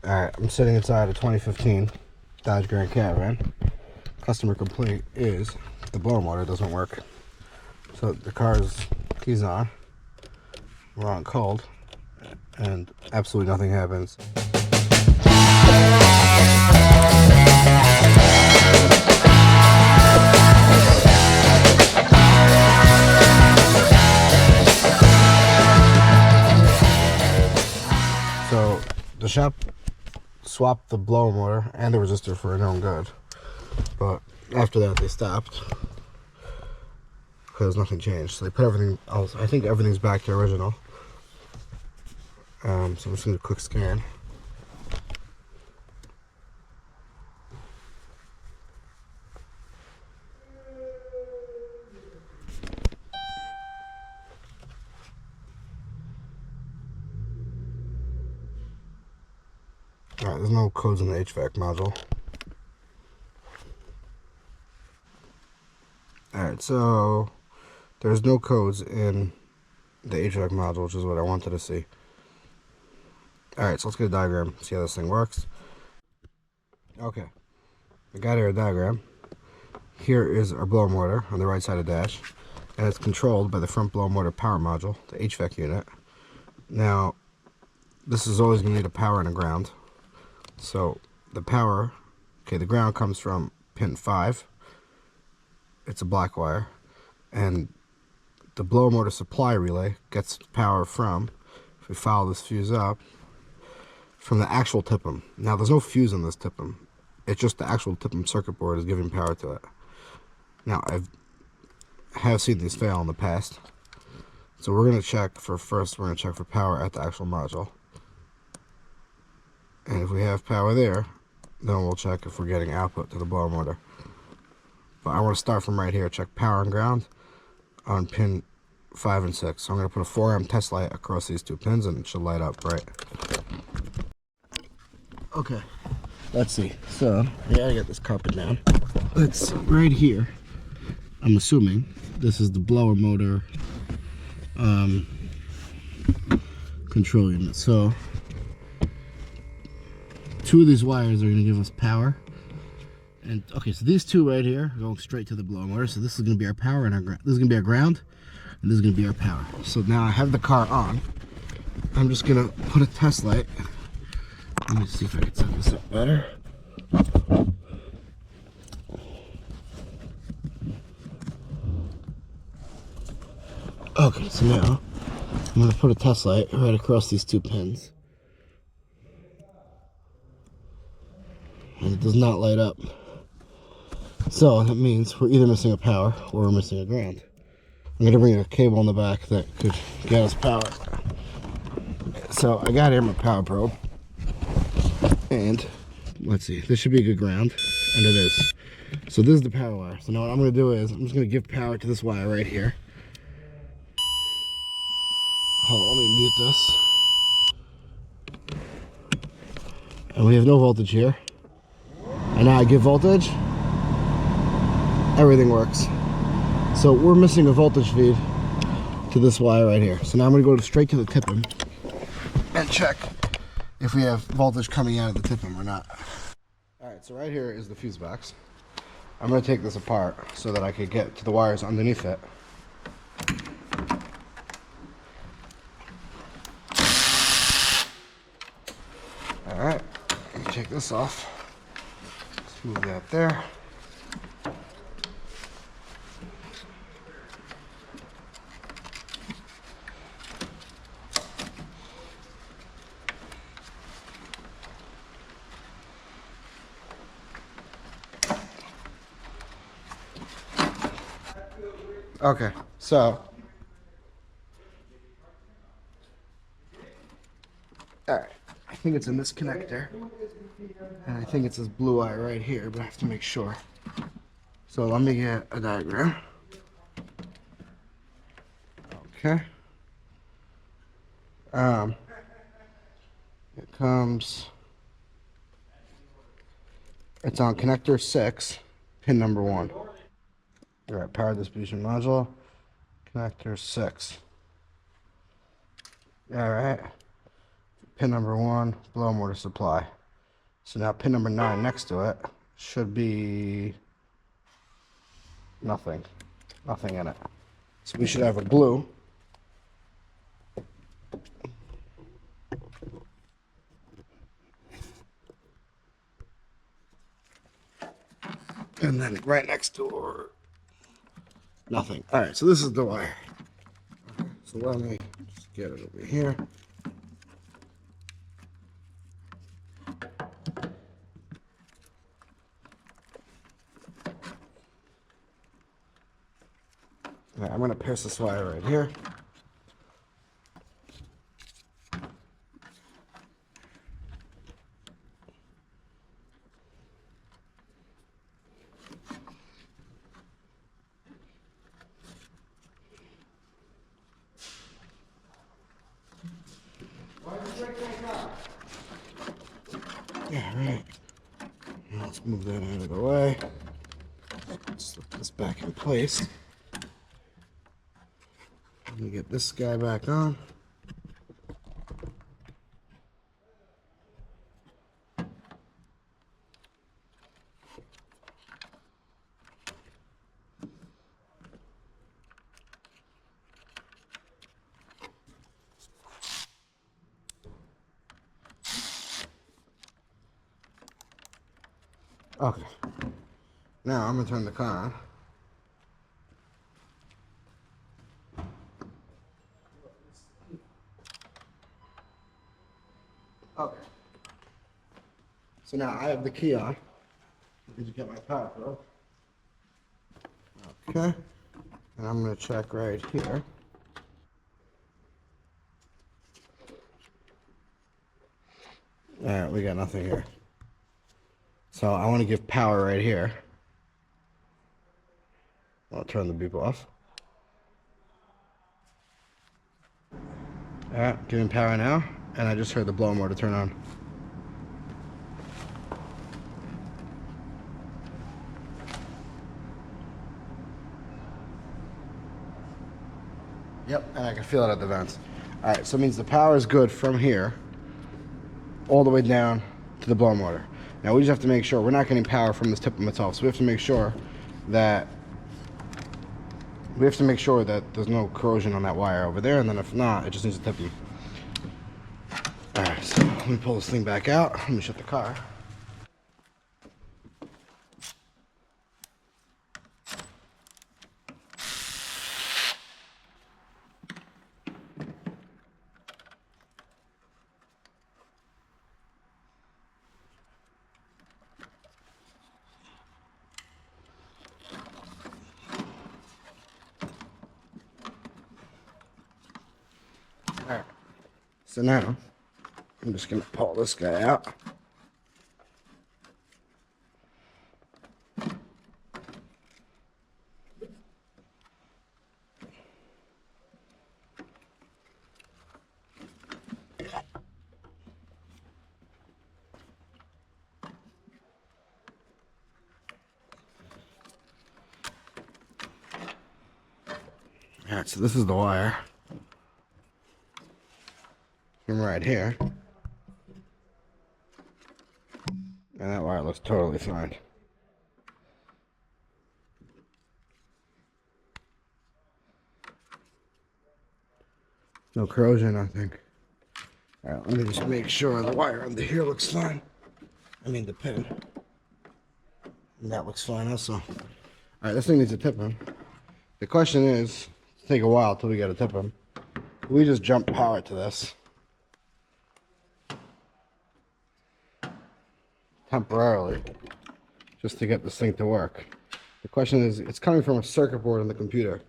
Alright, I'm sitting inside a 2015 Dodge Grand Caravan. Customer complaint is the blower motor doesn't work. So the car's keys on, we're on cold, and absolutely nothing happens. So the shop swapped the blower motor and the resistor for a known good, but after that they stopped because nothing changed. So they put everything else. I think everything's back to original. So I'm just gonna do a quick scan. Alright, there's no codes in the HVAC module. Alright, so there's no codes in the HVAC module, which is what I wanted to see. Alright, so let's get a diagram, see how this thing works. Okay, I got here a diagram. Here is our blower motor on the right side of the dash, and it's controlled by the front blower motor power module, the HVAC unit. Now, this is always going to need a power and a ground. So the power, okay, the ground comes from pin 5. It's a black wire, and the blower motor supply relay gets power from, if we follow this fuse up, from the actual TIPM. Now there's no fuse in this TIPM. It's just the actual TIPM circuit board is giving power to it. Now I have seen these fail in the past, so we're going to check for first. We're going to check for power at the actual module. And if we have power there, then we'll check if we're getting output to the blower motor. But I want to start from right here, check power and ground on pin 5 and 6. So I'm going to put a 4 amp test light across these two pins and it should light up right. Okay, let's see. So, yeah, I got this carpet down. Let's see, right here, I'm assuming this is the blower motor control unit. So, 2 of these wires are going to give us power, and okay, so these 2 right here are going straight to the blower motor. So this is going to be our power and our ground. This is going to be our ground, and this is going to be our power. So now I have the car on. I'm just going to put a test light. Let me see if I can set this up better. Okay, so now I'm going to put a test light right across these 2 pins. And it does not light up. So that means we're either missing a power or we're missing a ground. I'm going to bring a cable in the back that could get us power. So I got here my power probe. And let's see, this should be a good ground. And it is. So this is the power wire. So now what I'm going to do is I'm just going to give power to this wire right here. Hold on, let me mute this. And we have no voltage here. And now I give voltage, everything works. So we're missing a voltage feed to this wire right here. So now I'm going to go straight to the TIPM and check if we have voltage coming out of the TIPM or not. Alright, so right here is the fuse box. I'm going to take this apart so that I can get to the wires underneath it. Alright, take this off. Move that there. Okay, so alright, I think it's in this connector. And I think it's this blue wire right here, but I have to make sure. So let me get a diagram. Okay. It comes, it's on connector 6, pin number 1. Alright, power distribution module, connector 6. Alright. pin number 1, blow motor supply. So now pin number 9 next to it should be nothing in it. So we should have a blue. And then right next door, nothing. All right, so this is the wire. So let me just get it over here. All right, I'm gonna pierce this wire right here. Yeah, right. Now let's move that out of the way. Slip this back in place. Let me get this guy back on. Okay. Now I'm gonna turn the car on. Okay. So now I have the key on. Did you get my power probe? Okay. And I'm gonna check right here. Alright, we got nothing here. So I want to give power right here. I'll turn the beep off. Alright, giving power now. And I just heard the blow motor turn on. Yep, and I can feel it at the vents. Alright, so it means the power is good from here all the way down to the blow motor. Now we just have to make sure we're not getting power from this tip of metal, so we have to make sure that there's no corrosion on that wire over there, and then if not, it just needs to tip them. Alright, so let me pull this thing back out. Let me shut the car. Alright, so now I'm just going to pull this guy out. Alright, so this is the wire. From right here. And that wire looks totally fine. No corrosion, I think. Alright, let me just make sure the wire under here looks fine. I mean the pin. And that looks fine also. Alright, this thing needs a tip in. The question is, it'll take a while till we get a tip in. We just jump power to this. Temporarily, just to get this thing to work. The question is, it's coming from a circuit board on the computer,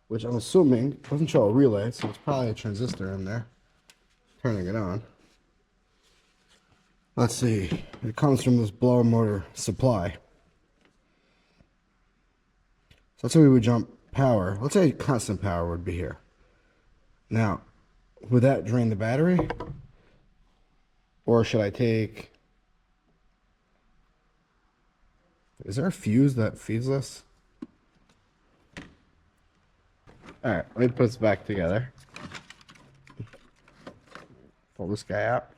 which I'm assuming doesn't show a relay, so it's probably a transistor in there turning it on. Let's see, it comes from this blower motor supply. So let's say we would jump power. Let's say constant power would be here. Now, would that drain the battery? Or should I take... Is there a fuse that feeds this? Alright, let me put this back together. Pull this guy out.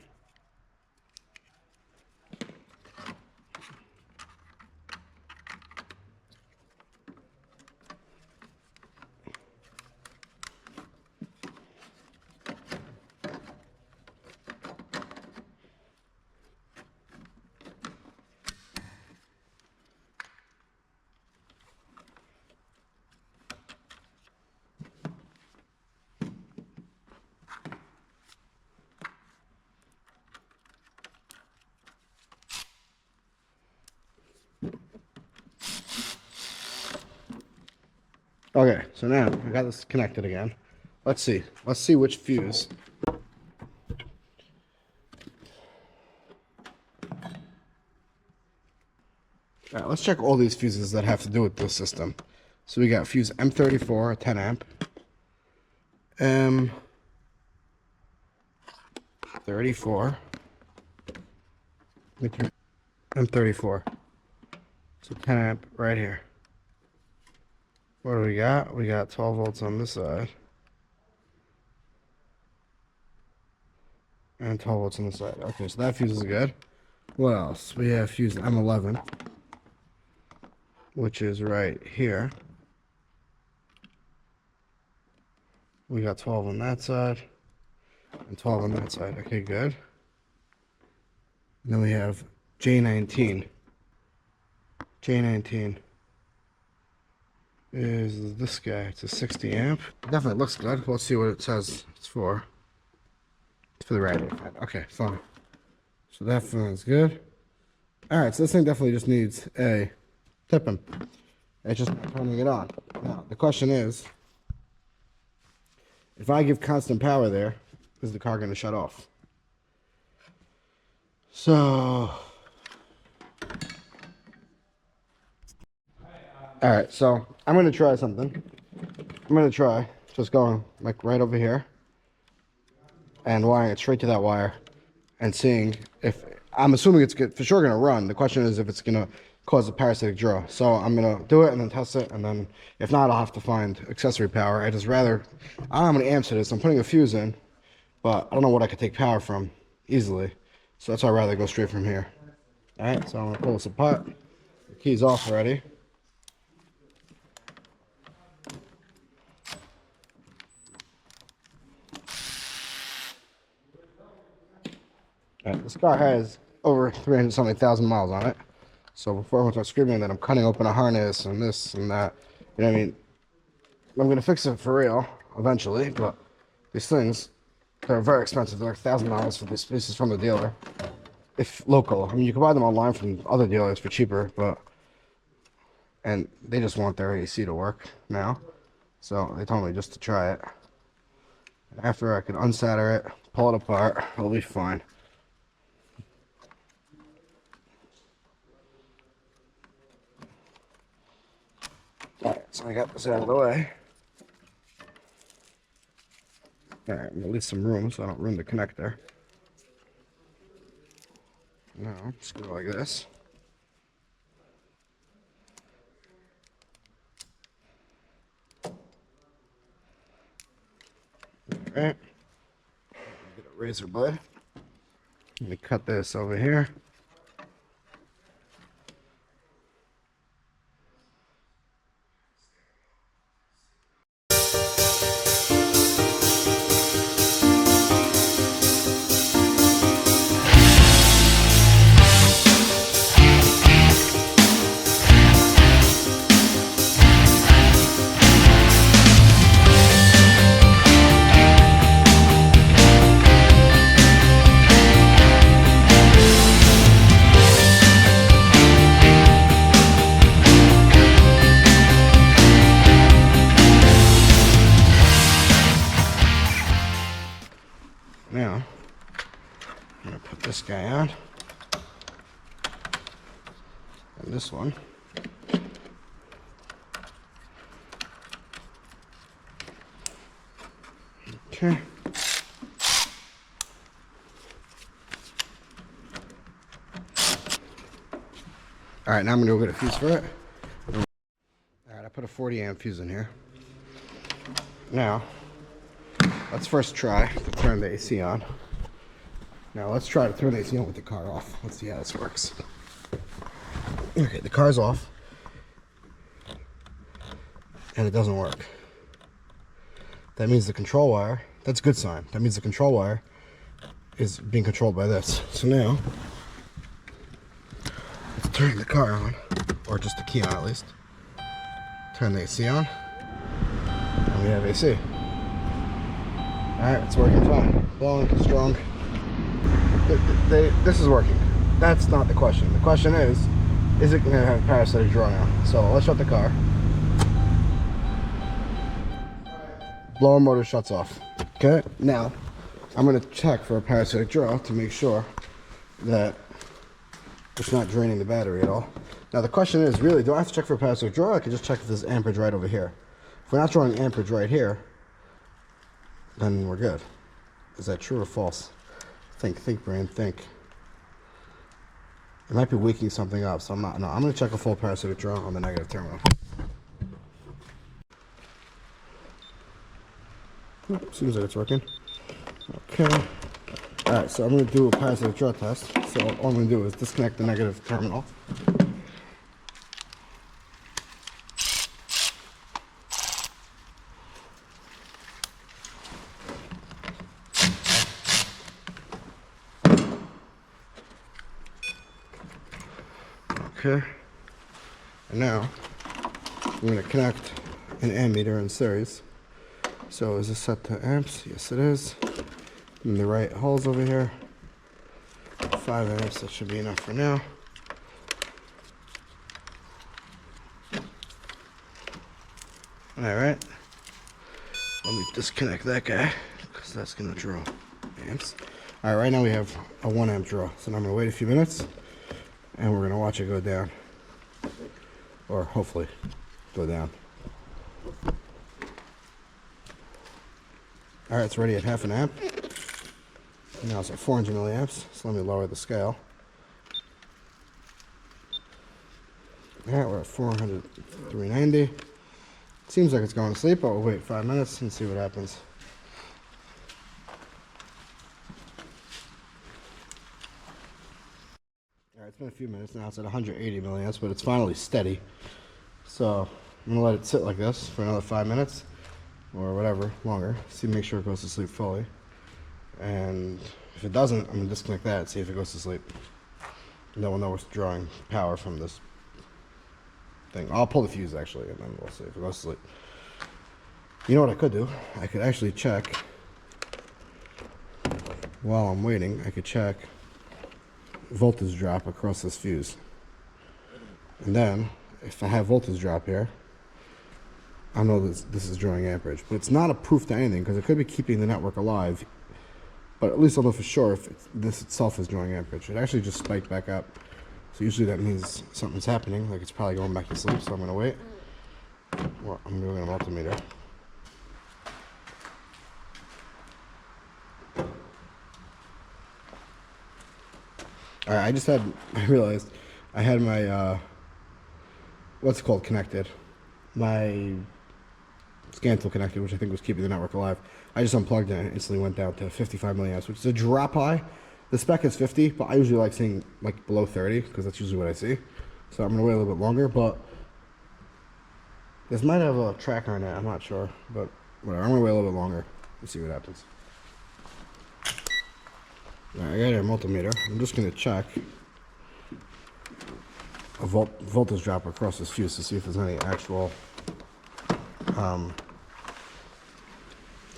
Okay, so now I got this connected again. Let's see. Let's see which fuse. All right, let's check all these fuses that have to do with this system. So we got fuse M34, 10 amp. M34. M34. So 10 amp right here. What do we got? We got 12 volts on this side. And 12 volts on this side. Okay, so that fuse is good. What else? We have fuse M11, which is right here. We got 12 on that side and 12 on that side. Okay, good. And then we have J19. J19 is this guy. It's a 60 amp. Definitely looks good. Let's see what it says it's for. It's for the radiator fan. Okay, fine. So that fan's good. Alright, so this thing definitely just needs a tipping. It's just not turning it on. Now, the question is, if I give constant power there, is the car going to shut off? So, alright, so I'm going to try something. I'm going to try just going like right over here and wiring it straight to that wire and seeing if, I'm assuming it's for sure going to run. The question is if it's going to cause a parasitic draw. So I'm going to do it and then test it, and then if not, I'll have to find accessory power. I don't know how many amps it is. I'm putting a fuse in, but I don't know what I could take power from easily. So that's why I'd rather go straight from here. Alright, so I'm going to pull this apart. The key's off already. Alright, this car has over 300-something thousand miles on it. So before everyone starts screaming that I'm cutting open a harness and this and that, you know what I mean? I'm going to fix it for real eventually, but these things, they're very expensive. They're like $1,000 for these pieces from the dealer. If local. I mean, you can buy them online from other dealers for cheaper, and they just want their AC to work now. So they told me just to try it. After I can unsolder it, pull it apart, it'll be fine. Alright, so I got this out of the way. Alright, I'm gonna leave some room so I don't ruin the connector. Now, just go like this. Alright. Get a razor blade. Let me cut this over here. Now, I'm going to put this guy on, and this one. Okay. Alright, now I'm going to go get a fuse for it. Alright, I put a 40 amp fuse in here. Now, let's first try to turn the AC on. Now let's try to turn the AC on with the car off. Let's see how this works. Okay, the car's off. And it doesn't work. That means the control wire, that's a good sign. That means the control wire is being controlled by this. So now, let's turn the car on, or just the key on at least. Turn the AC on, and we have AC. Alright, it's working fine. Blowing, strong. This is working. That's not the question. The question is it going to have a parasitic draw now? So let's shut the car. blower motor shuts off. Okay, now I'm going to check for a parasitic draw to make sure that it's not draining the battery at all. Now the question is, really, do I have to check for a parasitic draw? I can just check if there's amperage right over here. If we're not drawing amperage right here, then we're good. Is that true or false? Think, brain, think. It might be waking something up, so I'm not. No, I'm going to check a full parasitic draw on the negative terminal. Seems like it's working. Okay. Alright, so I'm going to do a parasitic draw test. So all I'm going to do is disconnect the negative terminal. Okay. And now I'm going to connect an ammeter in series. So is this set to amps? Yes, it is. In the right holes over here. 5 amps, that should be enough for now. Alright. Let me disconnect that guy, because that's going to draw amps. Alright, right now we have a 1 amp draw. So now I'm going to wait a few minutes, and we're going to watch it go down. Or hopefully go down. Alright, it's ready at 0.5 amp. Now it's at 400 milliamps, so let me lower the scale. Alright, we're at 400, 390. Seems like it's going to sleep, but we'll wait 5 minutes and see what happens. Alright, it's been a few minutes now. It's at 180 milliamps, but it's finally steady. So I'm going to let it sit like this for another 5 minutes. Or whatever, longer. See, make sure it goes to sleep fully. And if it doesn't, I'm going to disconnect that, see if it goes to sleep. And then we'll know we're drawing power from this thing. I'll pull the fuse actually, and then we'll see if it goes to sleep. You know what I could do? I could actually check, while I'm waiting, I could check voltage drop across this fuse. And then, if I have voltage drop here, I know this is drawing amperage, but it's not a proof to anything because it could be keeping the network alive. But at least I'll know for sure if this itself is drawing amperage. It actually just spiked back up. So usually that means something's happening, like it's probably going back to sleep, so I'm going to wait. Well, I'm doing a multimeter. Alright, I realized I had my, what's it called, connected. My scan tool connected, which I think was keeping the network alive. I just unplugged it and it instantly went down to 55 milliamps, which is a drop high. The spec is 50, but I usually like seeing like below 30 because that's usually what I see. So I'm gonna wait a little bit longer, but this might have a tracker on it, I'm not sure, but whatever. I'm gonna wait a little bit longer and see what happens. All right, I got a multimeter. I'm just gonna check a voltage drop across this fuse to see if there's any actual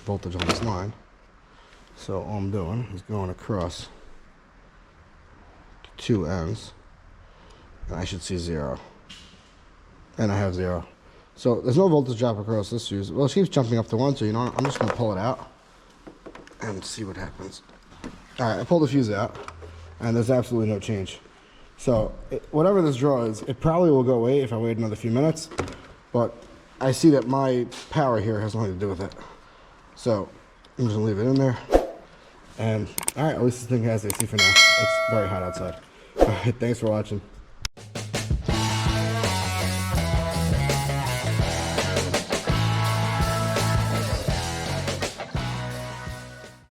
voltage on this line. So all I'm doing is going across two ends, and I should see 0. And I have 0. So there's no voltage drop across this fuse. Well, it keeps jumping up to 1, so you know, I'm just going to pull it out and see what happens. Alright, I pulled the fuse out, and there's absolutely no change. So whatever this draw is, it probably will go away if I wait another few minutes, but I see that my power here has nothing to do with it. So I'm just going to leave it in there. And alright, at least this thing has AC for now. It's very hot outside. Alright, thanks for watching.